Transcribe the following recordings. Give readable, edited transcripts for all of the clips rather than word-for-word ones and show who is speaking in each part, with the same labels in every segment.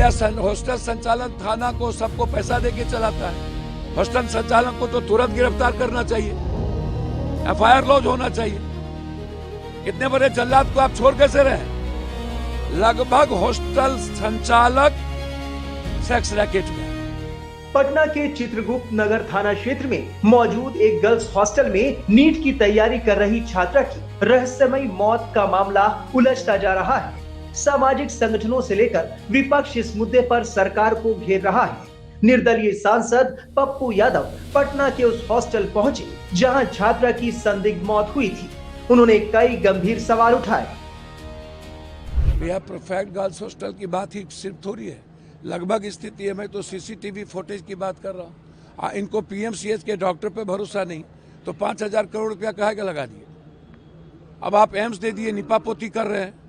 Speaker 1: भैया हॉस्टल संचालन थाना को सबको पैसा देके चलाता है। हॉस्टल संचालक को तो तुरंत गिरफ्तार करना चाहिए, एफआईआर लॉन्च होना चाहिए। इतने बड़े जल्लाद को आप छोड़ कैसे रहे? लगभग हॉस्टल संचालक सेक्स रैकेट में।
Speaker 2: पटना के चित्रगुप्त नगर थाना क्षेत्र में मौजूद एक गर्ल्स हॉस्टल में नीट की तैयारी कर रही छात्रा की रहस्यमयी मौत का मामला उलझता जा रहा है। सामाजिक संगठनों से लेकर विपक्ष इस मुद्दे पर सरकार को घेर रहा है। निर्दलीय सांसद पप्पू यादव पटना के उस हॉस्टल पहुंचे जहां छात्रा की संदिग्ध मौत हुई थी। उन्होंने कई गंभीर सवाल उठाए।
Speaker 1: भैया परफेक्ट गर्ल्स हॉस्टल की बात ही सिर्फ थोड़ी है, लगभग स्थिति है। मैं तो सीसीटीवी फुटेज की बात कर रहा हूँ। इनको पीएमसीएच के डॉक्टर पे भरोसा नहीं तो 5,000 करोड़ रुपया काहे का लगा दिए। अब आप एम्स दे दिए, निपापोती कर रहे हैं,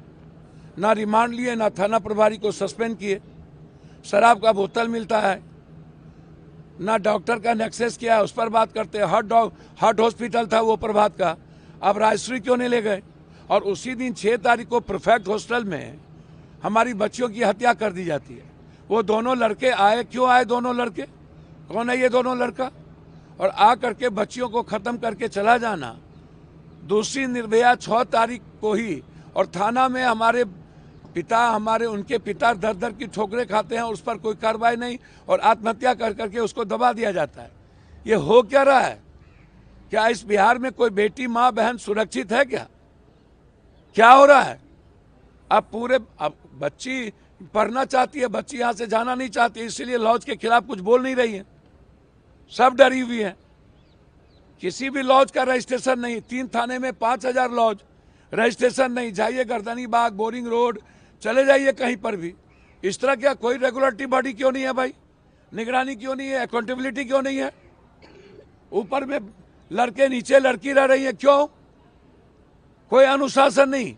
Speaker 1: ना रिमांड लिए, ना थाना प्रभारी को सस्पेंड किए। शराब का बोतल मिलता है, ना डॉक्टर का नेक्सेस किया है, उस पर बात करते हैं। हार्ट हॉस्पिटल था वो प्रभात का, अब राजश्री क्यों नहीं ले गए? और उसी दिन 6 तारीख को परफेक्ट हॉस्टल में हमारी बच्चियों की हत्या कर दी जाती है। वो दोनों लड़के आए, क्यों आए दोनों लड़के? कौन है ये दोनों लड़का? और आ करके बच्चियों को खत्म करके चला जाना। दूसरी निर्भया 6 तारीख को ही, और थाना में उनके पिता दर दर की ठोकरें खाते हैं, उस पर कोई कार्रवाई नहीं, और आत्महत्या कर करके उसको दबा दिया जाता है। ये हो क्या रहा है? क्या इस बिहार में कोई बेटी माँ बहन सुरक्षित है क्या? क्या हो रहा है? अब बच्ची पढ़ना चाहती है, बच्ची यहाँ से जाना नहीं चाहती, इसलिए लॉज के खिलाफ कुछ बोल नहीं रही है। सब डरी हुई है। किसी भी लॉज का रजिस्ट्रेशन नहीं। 3 थाने में 5,000 लॉज, रजिस्ट्रेशन नहीं। जाइए गर्दनी बाग, बोरिंग रोड, चले जाइए कहीं पर भी। इस तरह क्या कोई रेगुलेटरी बॉडी क्यों नहीं है भाई? निगरानी क्यों नहीं है? अकाउंटेबिलिटी क्यों नहीं है? ऊपर में लड़के, नीचे लड़की रह रही है, क्यों? कोई अनुशासन नहीं।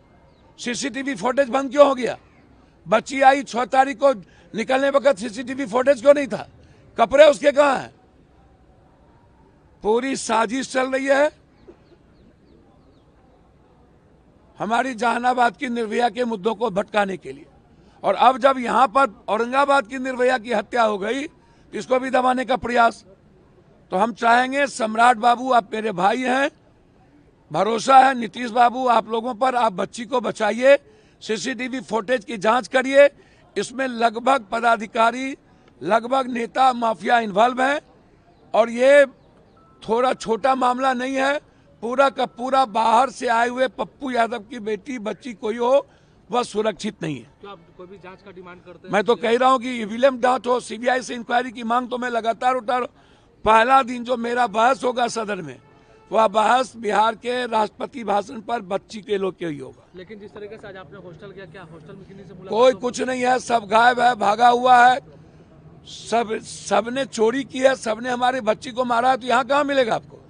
Speaker 1: सीसीटीवी फुटेज बंद क्यों हो गया? बच्ची आई 6 तारीख को, निकलने वक्त सीसीटीवी फुटेज क्यों नहीं था? कपड़े उसके कहाँ हैं? पूरी साजिश चल रही है हमारी जहानाबाद की निर्भया के मुद्दों को भटकाने के लिए। और अब जब यहाँ पर औरंगाबाद की निर्भया की हत्या हो गई, तो इसको भी दबाने का प्रयास। तो हम चाहेंगे, सम्राट बाबू आप मेरे भाई हैं, भरोसा है नीतीश बाबू आप लोगों पर, आप बच्ची को बचाइए। सीसीटीवी फुटेज की जांच करिए। इसमें लगभग पदाधिकारी, लगभग नेता माफिया इन्वॉल्व हैं, और ये थोड़ा छोटा मामला नहीं है। पूरा का पूरा बाहर से आए हुए पप्पू यादव की बेटी बच्ची कोई हो, वह सुरक्षित नहीं है।
Speaker 3: तो आप कोई भी जांच का डिमांड करते हैं?
Speaker 1: मैं तो कह रहा हूं कि विलियम डांट हो, सीबीआई से इंक्वायरी की मांग तो मैं लगातार उठा रहा हूं। पहला दिन जो मेरा बहस होगा सदन में, वह बहस बिहार के राष्ट्रपति भाषण पर बच्ची के लोग के ही होगा।
Speaker 3: लेकिन जिस तरीके से आज आपने हॉस्टल किया, क्या हॉस्टल में किसी से मुलाकात?
Speaker 1: कोई कुछ नहीं है, सब गायब है, भागा हुआ है। सबने चोरी की है, सबने हमारे बच्ची को मारा है, तो यहाँ कहाँ मिलेगा आपको?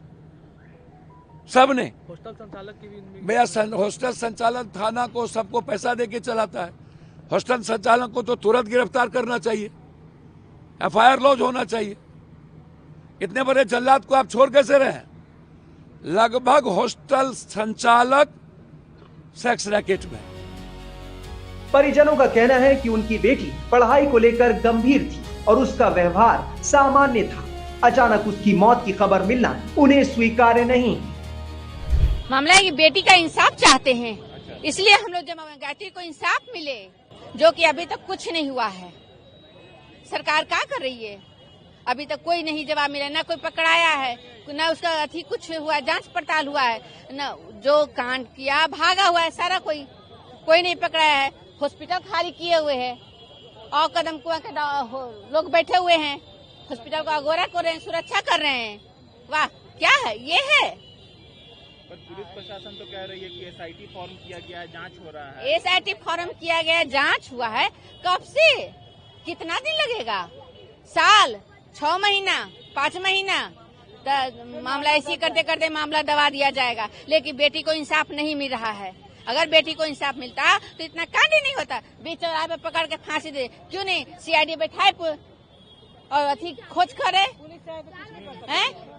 Speaker 1: सबने।
Speaker 3: हॉस्टल संचालक की भी
Speaker 1: भैया हॉस्टल संचालन थाना को सबको पैसा देके चलाता है। हॉस्टल संचालक को तो तुरंत गिरफ्तार करना चाहिए, एफआईआर लॉन्च होना चाहिए। इतने बड़े जल्लाद को आप छोड़ कैसे रहे? लगभग हॉस्टल संचालक सेक्स रैकेट में।
Speaker 2: परिजनों का कहना है कि उनकी बेटी पढ़ाई को लेकर गंभीर थी और उसका व्यवहार सामान्य था। अचानक उसकी मौत की खबर मिलना उन्हें स्वीकार्य नहीं।
Speaker 4: मामला है कि बेटी का इंसाफ चाहते हैं, इसलिए हम लोग जमा गायत्री को इंसाफ मिले, जो कि अभी तक कुछ नहीं हुआ है। सरकार क्या कर रही है? अभी तक कोई नहीं जवाब मिला, ना कोई पकड़ाया है, ना उसका अथी कुछ हुआ, जांच पड़ताल हुआ है, ना जो कांड किया भागा हुआ है सारा, कोई नहीं पकड़ाया है। हॉस्पिटल खाली किए हुए है और कदम कुआं के लोग बैठे हुए हैं, हॉस्पिटल को अगोरा कर रहे हैं, सुरक्षा कर रहे हैं। वाह, क्या है ये है?
Speaker 5: पर पुलिस प्रशासन तो कह रही है कि एसआईटी फॉर्म किया गया है, जांच हो रहा है।
Speaker 4: एसआईटी फॉर्म किया गया है, जांच हुआ है। कब से? कितना दिन लगेगा? साल, 6 महीना, 5 महीना? मामला ऐसे करते करते मामला दबा दिया जाएगा। लेकिन बेटी को इंसाफ नहीं मिल रहा है। अगर बेटी को इंसाफ मिलता तो इतना कांड ही नहीं होता। बीच चौराहे पे पकड़ के फांसी दे, क्यों नहीं सीआईडी बैठाए और अथी खोज करे?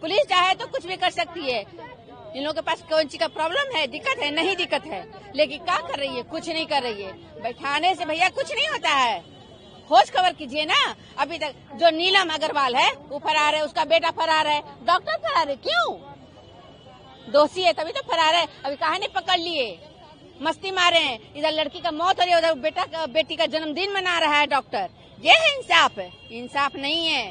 Speaker 4: पुलिस चाहे तो कुछ भी कर सकती है। इन लोगों के पास कौन चीज का प्रॉब्लम है, दिक्कत है? नहीं दिक्कत है, लेकिन क्या कर रही है? कुछ नहीं कर रही है। बैठाने से भैया कुछ नहीं होता है। खोज खबर कीजिए ना। अभी तक जो नीलम अग्रवाल है वो फरार है, उसका बेटा फरार है, डॉक्टर फरार है। क्यों? दोषी है तभी तो फरार है। अभी कहा नहीं पकड़ लिए, मस्ती मारे हैं। इधर लड़की का मौत हो रही है, उधर बेटी का जन्मदिन मना रहा है डॉक्टर। ये है इंसाफ? इंसाफ नहीं है,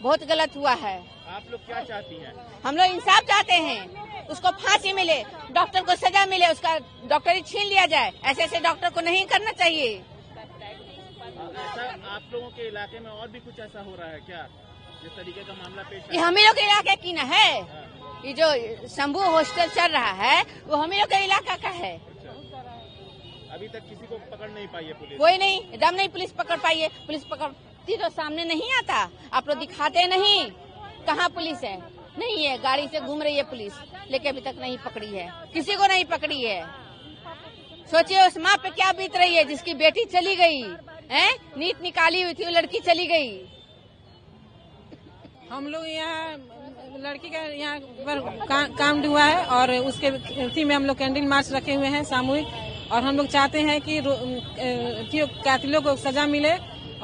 Speaker 4: बहुत गलत हुआ है।
Speaker 5: आप लोग क्या चाहती हैं? हम
Speaker 4: लोग इंसाफ चाहते हैं, उसको फांसी मिले, डॉक्टर को सजा मिले, उसका डॉक्टरी छीन लिया जाए। ऐसे ऐसे डॉक्टर को नहीं करना चाहिए।
Speaker 5: ऐसा आप लोगों के इलाके में और भी कुछ ऐसा हो रहा है क्या, जिस तरीके का मामला पेश
Speaker 4: ये हम ही लोग के इलाके की न है। ये जो शंभू हॉस्टल चल रहा है वो हम ही लोग के इलाका का है।
Speaker 5: अभी तक किसी को पकड़ नहीं पाई है पुलिस?
Speaker 4: कोई नहीं, दम नहीं पुलिस पकड़ पाई है। पुलिस पकड़ती तो सामने नहीं आता, आप लोग दिखाते नहीं। कहाँ पुलिस है? नहीं है, गाड़ी से घूम रही है पुलिस, लेकिन अभी तक नहीं पकड़ी है, किसी को नहीं पकड़ी है। सोचिए उस माँ पे क्या बीत रही है जिसकी बेटी चली गई है, नीट निकाली हुई थी, वो लड़की चली गई।
Speaker 6: हम लोग यहाँ लड़की का यहाँ पर काम हुआ है और उसके उसी में हम लोग कैंडल मार्च रखे हुए हैं सामूहिक, और हम लोग चाहते हैं कि कातिलों को सजा मिले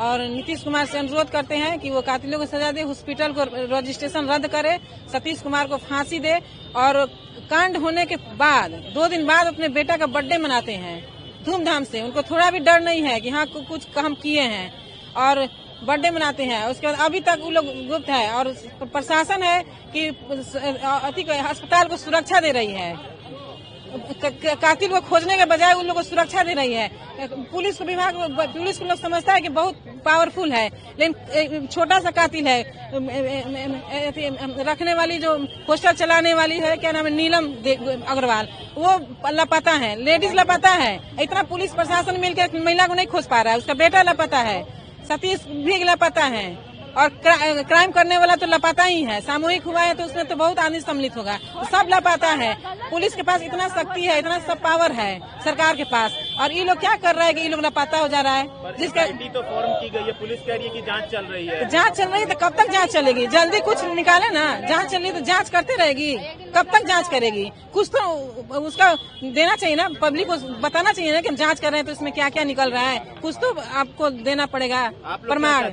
Speaker 6: और नीतीश कुमार से अनुरोध करते हैं कि वो कातिलों को सजा दे, हॉस्पिटल को रजिस्ट्रेशन रद्द करे, सतीश कुमार को फांसी दे। और कांड होने के बाद 2 दिन बाद अपने बेटा का बर्थडे मनाते हैं धूमधाम से, उनको थोड़ा भी डर नहीं है कि हाँ कुछ काम किए हैं, और बर्थडे मनाते हैं। उसके बाद अभी तक वो लोग गुप्त है और प्रशासन है कि अस्पताल को सुरक्षा दे रही है, कातिल को खोजने के बजाय उन लोगों को सुरक्षा दे रही है। पुलिस को लोग समझता है कि बहुत पावरफुल है, लेकिन छोटा सा कातिल है। रखने वाली जो पोस्टर चलाने वाली है, क्या नाम है, नीलम अग्रवाल, वो लापता है, लेडीज लापता है। इतना पुलिस प्रशासन मिलकर महिला को नहीं खोज पा रहा है। उसका बेटा लापता है, सतीश भी लापता है, और क्राइम करने वाला तो लापता ही है। सामूहिक हुआ है तो उसमें तो बहुत आदमी सम्मिलित होगा, तो सब लापता है। पुलिस के पास इतना शक्ति है, इतना सब पावर है सरकार के पास, और ये लोग क्या कर रहा है कि ये लोग लापता हो जा रहा है।
Speaker 5: जिसका तो फॉर्म की गई है, पुलिस कह रही है कि जांच चल रही है।
Speaker 6: जांच चल रही है तो कब तक जांच चलेगी? जल्दी कुछ निकाले ना। जांच चल रही है तो जांच करते रहेगी, कब तक जांच करेगी? कुछ तो उसका देना चाहिए ना, पब्लिक को बताना चाहिए ना कि हम जांच कर रहे हैं तो इसमें क्या क्या निकल रहा है। कुछ तो आपको देना पड़ेगा प्रमाण।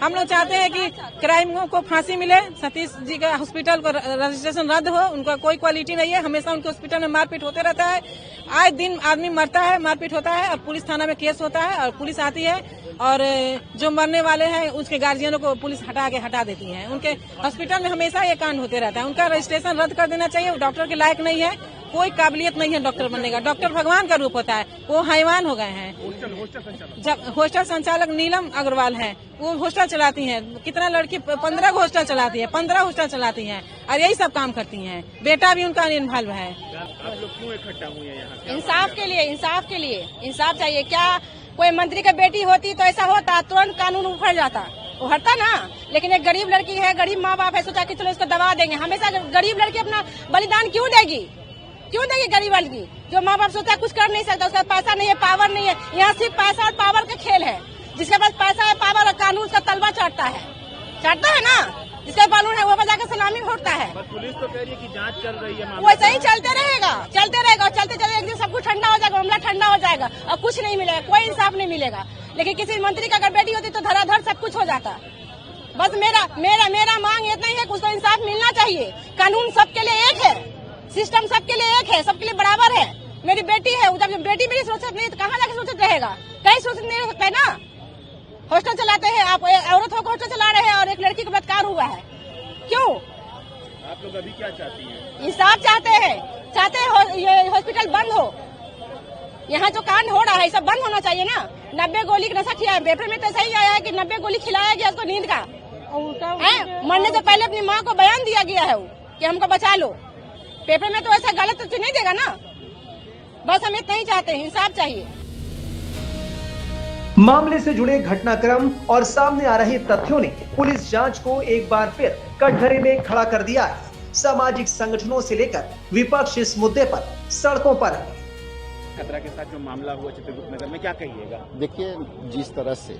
Speaker 6: हम लोग चाहते हैं कि क्राइमों को फांसी मिले, सतीश जी का हॉस्पिटल को रजिस्ट्रेशन रद्द हो। उनका कोई क्वालिटी नहीं है, हमेशा उनके हॉस्पिटल में मारपीट होते रहता है। आए दिन आदमी मरता है, मारपीट होता है, और पुलिस थाना में केस होता है, और पुलिस आती है और जो मरने वाले हैं उसके गार्जियनों को पुलिस हटा देती है। उनके हॉस्पिटल में हमेशा ये कांड होते रहता है। उनका रजिस्ट्रेशन रद्द कर देना चाहिए। वो डॉक्टर के लायक नहीं है, कोई काबिलियत नहीं है डॉक्टर बनने का। डॉक्टर भगवान का रूप होता है, वो हैवान हो गए हैं। जब हॉस्टल संचालक नीलम अग्रवाल है, वो हॉस्टल चलाती हैं। कितना लड़की 15 हॉस्टल चलाती है, 15 हॉस्टल चलाती हैं, और यही सब काम करती हैं। बेटा भी उनका इन्वॉल्व है।
Speaker 5: आप लोग क्यों इकट्ठा हुए हैं यहाँ?
Speaker 4: इंसाफ के लिए, इंसाफ के लिए। इंसाफ चाहिए। क्या कोई मंत्री की बेटी होती तो ऐसा होता, तुरंत कानून उखड़ जाता, वो हटता ना। लेकिन एक गरीब लड़की है, गरीब माँ बाप है, सोचा कि चलो इसको दबा देंगे। हमेशा गरीब लड़की अपना बलिदान क्यों देगी? क्यों देगी गरीब लड़की? जो माँ बाप सोचता है कुछ कर नहीं सकता, उसका पैसा नहीं है, पावर नहीं है। यहाँ सिर्फ पैसा और पावर का खेल है। जिसके पास पैसा है, पावर और कानून का तलवा चढ़ता है ना। जिसका कानून है वो बजा के सलामी घोटता है।
Speaker 5: पुलिस तो कह रही है कि जांच चल रही है।
Speaker 4: वैसे ही चलते रहेगा और चलते एक दिन सब कुछ ठंडा हो जाएगा, मामला ठंडा हो जाएगा और कुछ नहीं मिलेगा, कोई इंसाफ नहीं मिलेगा। लेकिन किसी मंत्री का अगर बेटी होती तो धराधर सब कुछ हो जाता। बस मेरा मांग इतना ही है कि उसको इंसाफ मिलना चाहिए। कानून सबके लिए एक है, सिस्टम सबके लिए एक है, सबके लिए बराबर है। मेरी बेटी है, जब बेटी मेरी सुरक्षित नहीं तो कहाँ जाके सुरक्षित रहेगा? कहीं सुरक्षित नहीं रह सकता है ना। हॉस्टल चलाते हैं आप, औरत होकर हॉस्टल चला रहे हैं और एक लड़की का बलात्कार हुआ है। क्यों?
Speaker 5: आप लोग अभी क्या चाहती हैं?
Speaker 4: इंसाफ चाहते हैं ये हॉस्पिटल बंद हो। यहाँ जो कांड हो रहा है सब बंद होना चाहिए ना। 90 गोली का नशा खिलाया, पेपर में तो ऐसा ही आया है कि 90 गोली खिलाया गया उसको नींद का। मरने से पहले अपनी माँ को बयान दिया गया है कि हमको बचा लो। पेपर में तो ऐसा गलत तो नहीं देगा ना। बस हम इतना ही चाहते हैं, इंसाफ चाहिए।
Speaker 2: मामले से जुड़े घटनाक्रम और सामने आ रहे तथ्यों ने पुलिस जांच को एक बार फिर कटघरे में खड़ा कर दिया है। सामाजिक संगठनों से लेकर विपक्ष इस मुद्दे पर सड़कों पर है।
Speaker 5: खतरा के साथ जो मामला हुआ चित्रगुप्त नगर में, क्या कहिएगा?
Speaker 7: देखिए, जिस तरह से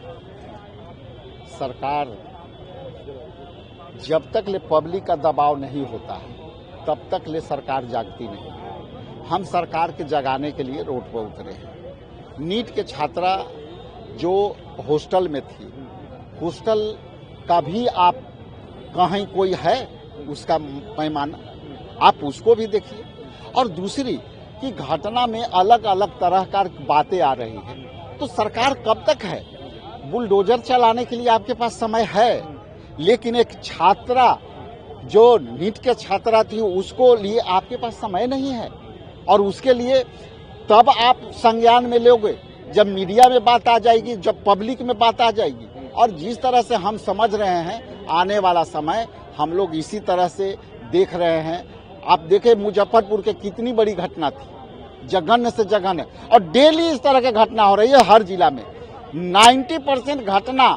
Speaker 7: सरकार जब तक ले पब्लिक का दबाव नहीं होता है तब तक ले सरकार जागती नहीं। हम सरकार के जगाने के लिए रोड पर उतरे हैं। नीट के छात्रा जो हॉस्टल में थी, हॉस्टल का भी आप कहीं कोई है उसका पैमाना, आप उसको भी देखिए। और दूसरी कि घटना में अलग अलग तरह का बातें आ रही है, तो सरकार कब तक है? बुलडोजर चलाने के लिए आपके पास समय है, लेकिन एक छात्रा जो नीट के छात्रा थी उसको लिए आपके पास समय नहीं है। और उसके लिए तब आप संज्ञान में लोगे जब मीडिया में बात आ जाएगी, जब पब्लिक में बात आ जाएगी। और जिस तरह से हम समझ रहे हैं आने वाला समय हम लोग इसी तरह से देख रहे हैं। आप देखें मुजफ्फरपुर के कितनी बड़ी घटना थी, जघन्य से जघन्य, और डेली इस तरह की घटना हो रही है हर जिला में। 90% घटना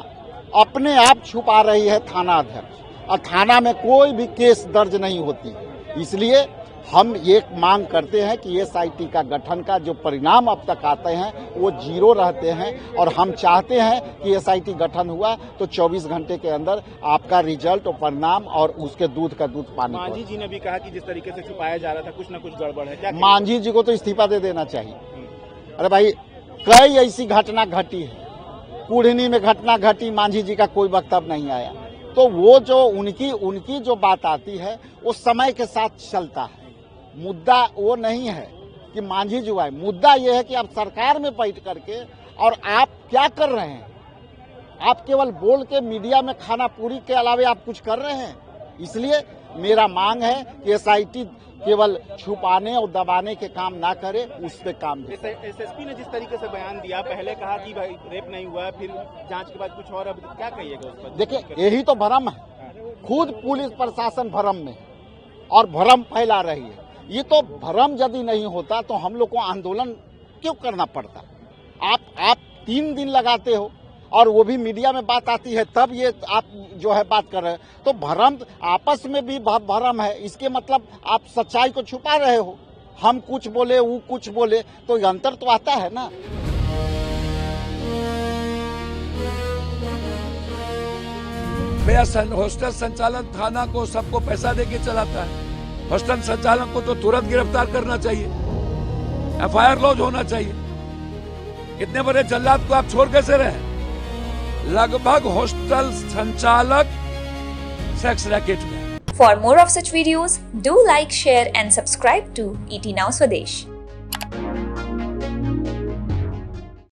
Speaker 7: अपने आप छुपा रही है थाना अध्यक्ष, और थाना में कोई भी केस दर्ज नहीं होती। इसलिए हम ये मांग करते हैं कि एसआईटी का गठन का जो परिणाम अब तक आते हैं वो 0 रहते हैं, और हम चाहते हैं कि एसआईटी गठन हुआ तो 24 घंटे के अंदर आपका रिजल्ट और परिणाम और उसके दूध का दूध पानी।
Speaker 5: मांझी जी ने भी कहा कि जिस तरीके से छुपाया जा रहा था कुछ न कुछ गड़बड़ है, क्या
Speaker 7: मांझी जी को तो इस्तीफा दे देना चाहिए। अरे भाई, कई ऐसी घटना घटी है, कुढ़नी में घटना घटी, मांझी जी का कोई वक्तव्य नहीं आया। तो वो जो उनकी जो बात आती है वो समय के साथ चलता है। मुद्दा वो नहीं है कि मांझी जी आए, मुद्दा ये है कि आप सरकार में बैठ करके और आप क्या कर रहे हैं? आप केवल बोल के मीडिया में खाना पूरी के अलावे आप कुछ कर रहे हैं। इसलिए मेरा मांग है कि एसआईटी केवल छुपाने और दबाने के काम ना करे, उस पे काम दे।
Speaker 5: एसएसपी ने जिस तरीके से बयान दिया, पहले कहा कि भाई रेप नहीं हुआ, फिर जांच के बाद कुछ और, अब क्या कहिएगा उस पर?
Speaker 7: देखिए, यही तो भ्रम है, खुद पुलिस प्रशासन भ्रम में और भ्रम फैला रही है। ये तो भ्रम यदि नहीं होता तो हम लोग को आंदोलन क्यों करना पड़ता? आप 3 दिन लगाते हो और वो भी मीडिया में बात आती है तब ये आप जो है बात कर रहे हैं। तो भ्रम आपस में भी भ्रम है, इसके मतलब आप सच्चाई को छुपा रहे हो। हम कुछ बोले, वो कुछ बोले, तो अंतर तो आता है ना।
Speaker 1: भैया हॉस्टल संचालन थाना को सबको पैसा देके चलाता है। हॉस्टल संचालक को तो तुरंत गिरफ्तार करना चाहिए, एफआईआर लॉन्च होना चाहिए। इतने बड़े जल्लाद को आप छोड़ कैसे रहे? लगभग हॉस्टल संचालक सेक्स रैकेट में।
Speaker 8: For more of such videos, do like, share and subscribe to ET Now Swadesh.